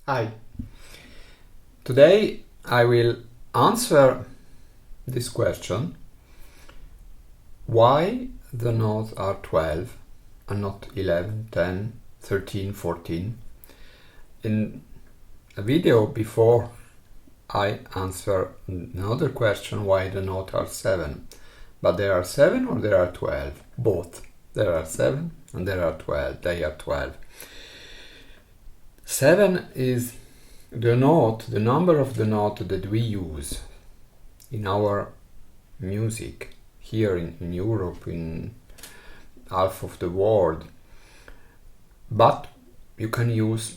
Hi. Today I will answer this question: why the notes are 12 and not 11, 10, 13, 14. In a video before I answer another question why the notes are 7. But there are 7 or there are 12? Both. There are 7 and there are 12. They are 12. 7 is the note, the number of the note that we use in our music here in Europe, in half of the world. But you can use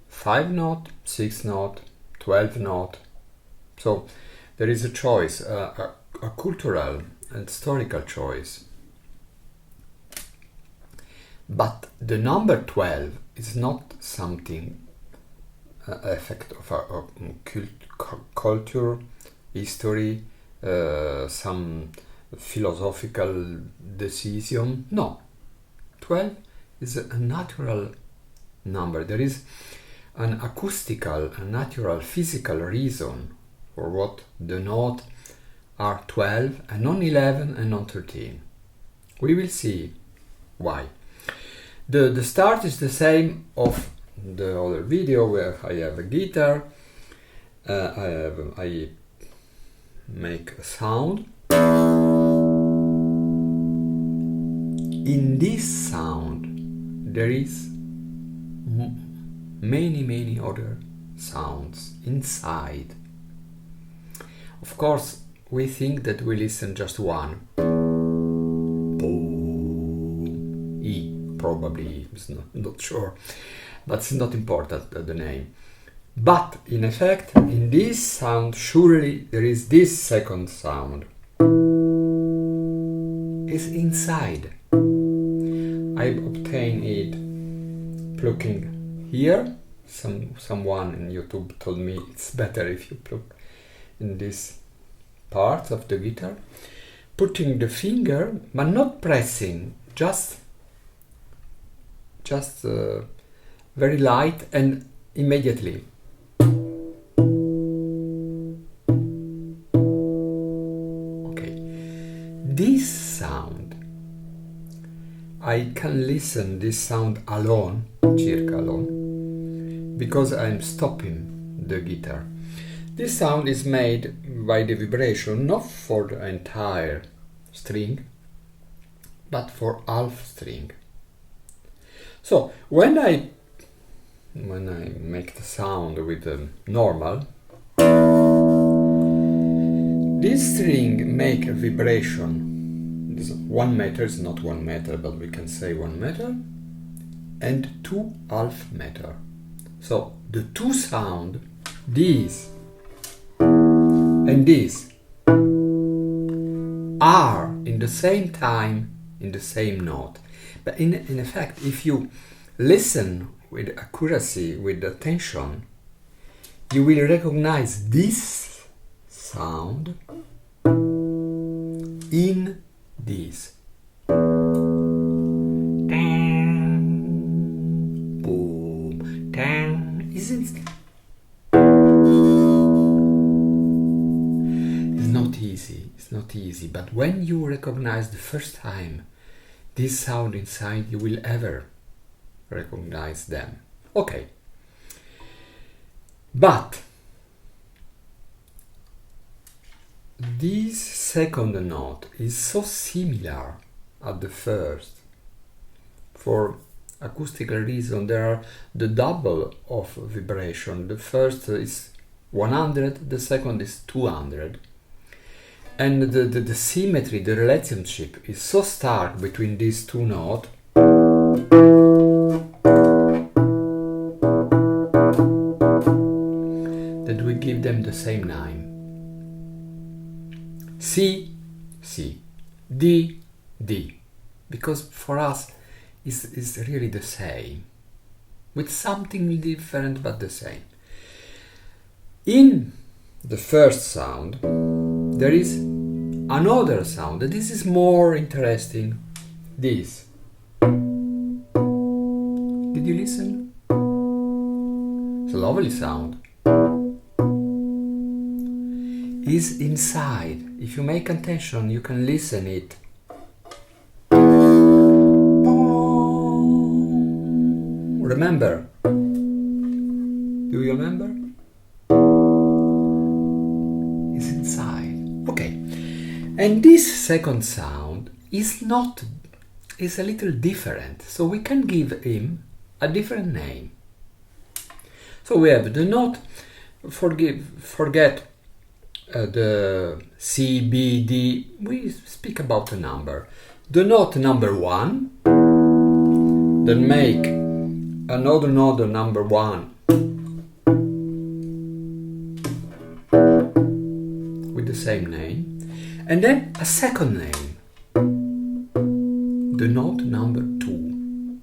5 note, 6 note, 12 note. So there is a choice, a cultural and historical choice. But the number 12 is not something effect of a culture, history, some philosophical decision. No, 12 is a natural number. There is an acoustical, a natural, physical reason for what the notes are 12 and not 11 and not 13. We will see why. The start is the same of the other video where I have a guitar, I make a sound. In this sound there is many other sounds inside. Of course, we think that we listen just one. Boom. E, probably, is not sure. But it's not important, the name. But in effect, in this sound, surely there is this second sound. It's inside. I obtain it plucking here. Someone in YouTube told me it's better if you pluck in this part of the guitar. Putting the finger, but not pressing, just very light and immediately. Okay, this sound, I can listen this sound alone, circa alone, because I'm stopping the guitar. This sound is made by the vibration, not for the entire string, but for half string. So when I make the sound with the normal, this string make a vibration. This 1 meter is not 1 meter, but we can say 1 meter and 2 half meter. So the two sound, this and this, are in the same time in the same note. But in effect, if you listen with accuracy, with attention, you will recognize this sound in this. Dang, boom, dang. It's not easy. It's not easy. But when you recognize the first time this sound inside, you will ever recognize them. Okay. But this second note is so similar at the first. For acoustical reason, there are the double of vibration. The first is 100, the second is 200. And the symmetry, the relationship is so stark between these two notes that we give them the same name. C, C, D, D. Because for us it's really the same. With something different but the same. In the first sound, there is another sound. This is more interesting. This. Did you listen? It's a lovely sound. Is inside. If you make attention, you can listen it. Remember? Do you remember? Is inside. Okay. And this second sound is a little different. So we can give him a different name. So we have the note. Forget the C, B, D. We speak about a number. The note number 1. Then make another note number 1 with the same name, and then a second name, the note number 2.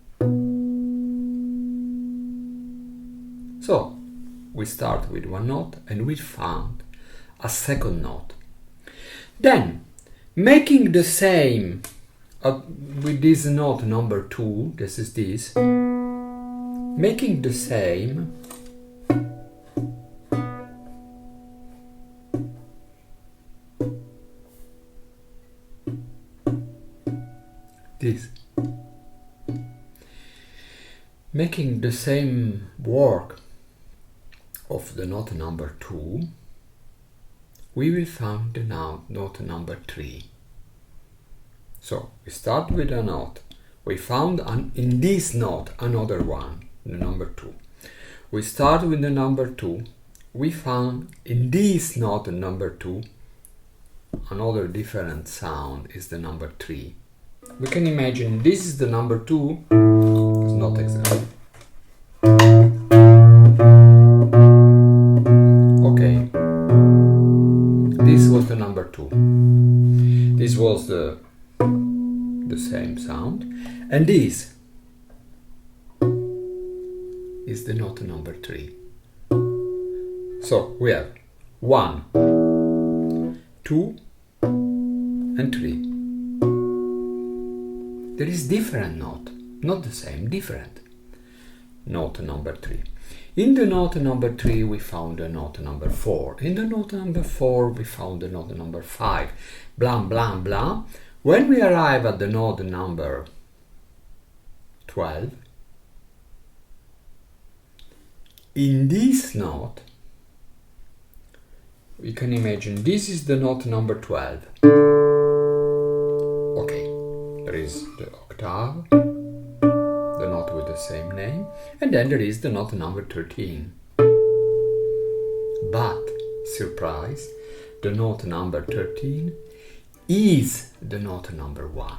So we start with one note and we found a second note. Then making the same with this note number 2, this is this, making the same this, making the same work of the note number 2, we will find the note number 3. So we start with a note. We found in this note another one, the number 2. We start with the number 2. We found in this note number 2 another different sound is the number 3. We can imagine this is the number 2. It's not exactly. Okay. This was the number 2. This was the same sound, and this is the note number 3. So we have 1, 2, and 3. There is different note, not the same, different. Note number 3. In the note number 3 we found the note number 4. In the note number 4 we found the note number 5. Blah, blah, blah. When we arrive at the note number 12, in this note, we can imagine this is the note number 12. Okay, there is the octave, the note with the same name, and then there is the note number 13. But, surprise, the note number 13 is the note number 1.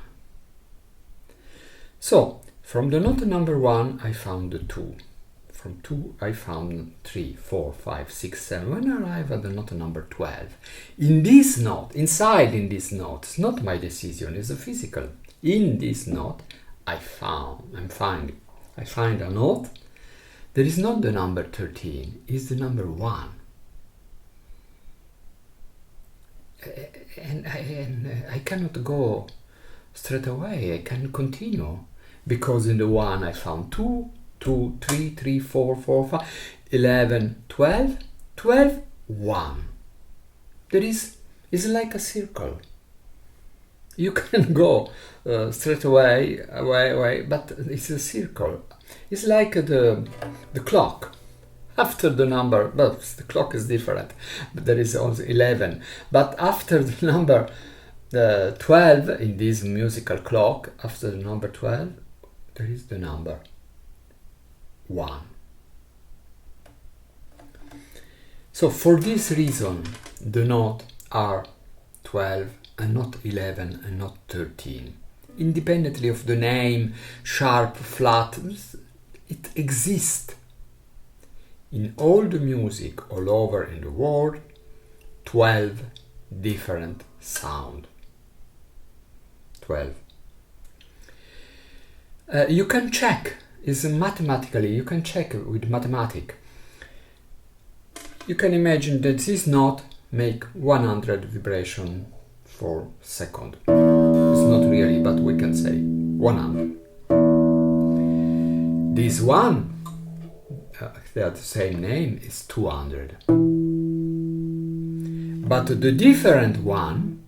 So, from the note number 1 I found the 2. From 2 I found 3, 4, 5, 6, 7. When I arrive at the note number 12, in this note, inside in this note, it's not my decision, it's a physical. In this note I find a note. There is not the number 13, it's the number 1. And I cannot go straight away, I can continue, because in the 1 I found 2, 2, 3, 3, 4, 4, 5, 11, 12, 12, 1. There is, it's like a circle. You can go straight away, but it's a circle. It's like the clock. After the number, well, the clock is different, but there is also 11. But after the number 12 in this musical clock, after the number 12, there is the number 1. So for this reason, the notes are 12 and not 11 and not 13. Independently of the name, sharp, flat, it exists. In all the music all over in the world, 12 different sound. 12. You can check, mathematically, you can check with mathematics. You can imagine that this note make 100 vibration per second. It's not really, but we can say 100. This one, they have the same name, is 200. But the different one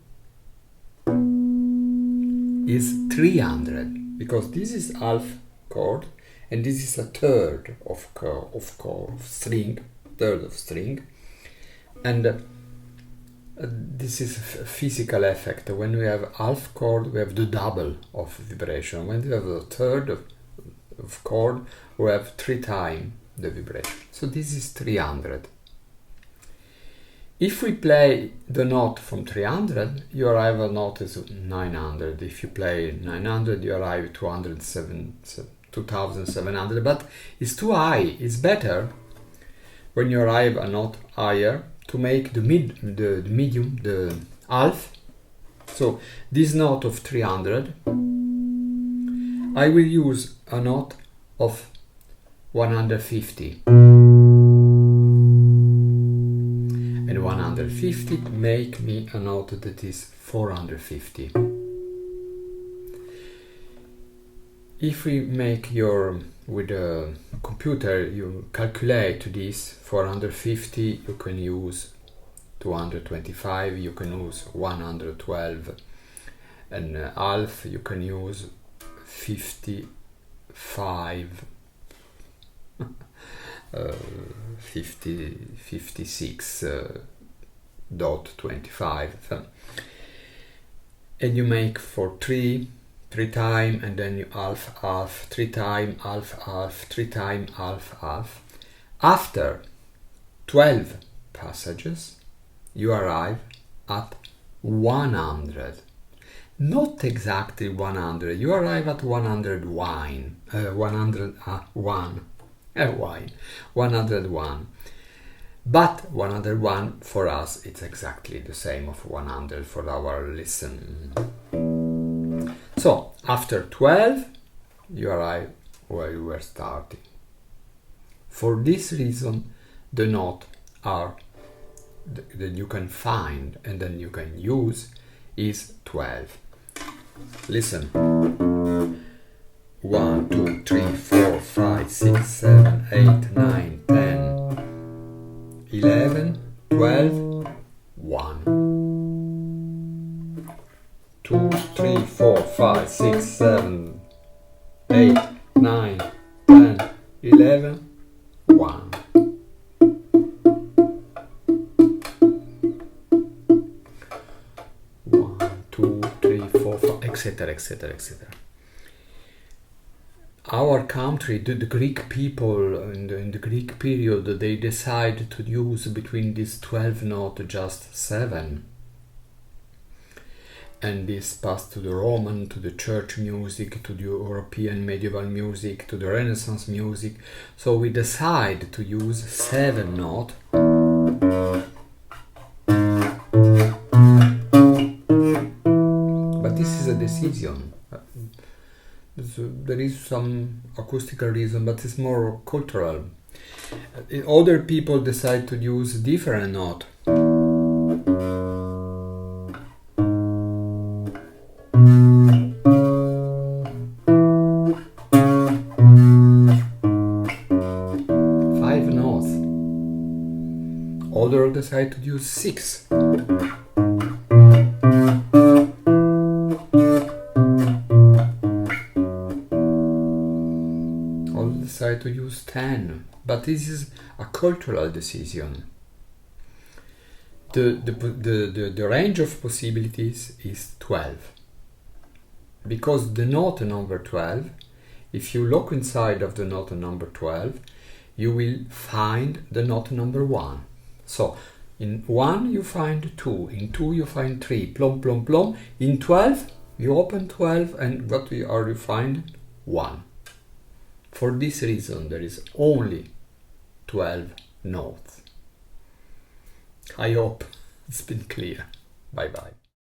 is 300, because this is half chord and this is a third of string, and this is a physical effect. When we have half chord, we have the double of vibration. When we have a third of chord, we have 3 times the vibration. So this is 300. If we play the note from 300, you arrive at a note is 900. If you play 900, you arrive at 2700, but it's too high. It's better when you arrive a note higher to make the medium, the half. So this note of 300, I will use a note of 150. And 150 make me a note that is 450. If we make with a computer, you calculate this 450, you can use 225, you can use 112, and half you can use 55, 56.25, and you make for 3 times, and then you half, 3 times, half, 3 times, half. After 12 passages, you arrive at 100. Not exactly 100. You arrive at 101. 101. But 101 for us, it's exactly the same of 100 for our listen. So after 12, you arrive where you were starting. For this reason, the notes that you can find and then you can use is 12. Listen. 1, 2, 3, 4, 5, 6, 7, 8, 9, 10, 11, 12, 1. 2, 3, 4, 5, 6, 7, 8, 9, 10, 11, 1. Etc. Our country, the Greek people in the Greek period, they decided to use between these 12 notes just 7. And this passed to the Roman, to the church music, to the European medieval music, to the Renaissance music. So we decided to use 7 notes. This is a decision. There is some acoustical reason, but it's more cultural. Other people decide to use different notes. Five notes. Others decide to use 6. Decide to use 10, but this is a cultural decision. The range of possibilities is 12, because the note number 12, if you look inside of the note number 12, you will find the note number 1. So in 1 you find 2, in 2 you find 3, plom plom plom. In 12 you open 12, and what are you find? 1. For this reason, there is only 12 notes. I hope it's been clear. Bye bye.